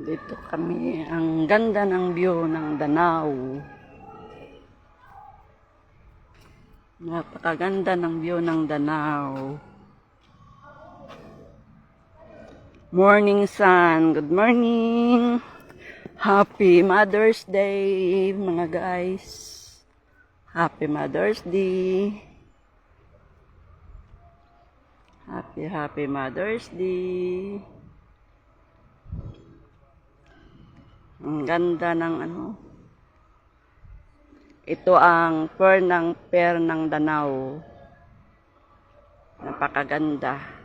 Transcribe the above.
Dito kami, ang ganda ng view ng Danau. Napakaganda ng view ng Danau. Morning sun, good morning. Happy Mother's Day, mga guys. Happy Mother's Day. Happy Mother's Day. Ang ganda ng ano. Ito ang per ng Danau. Napakaganda.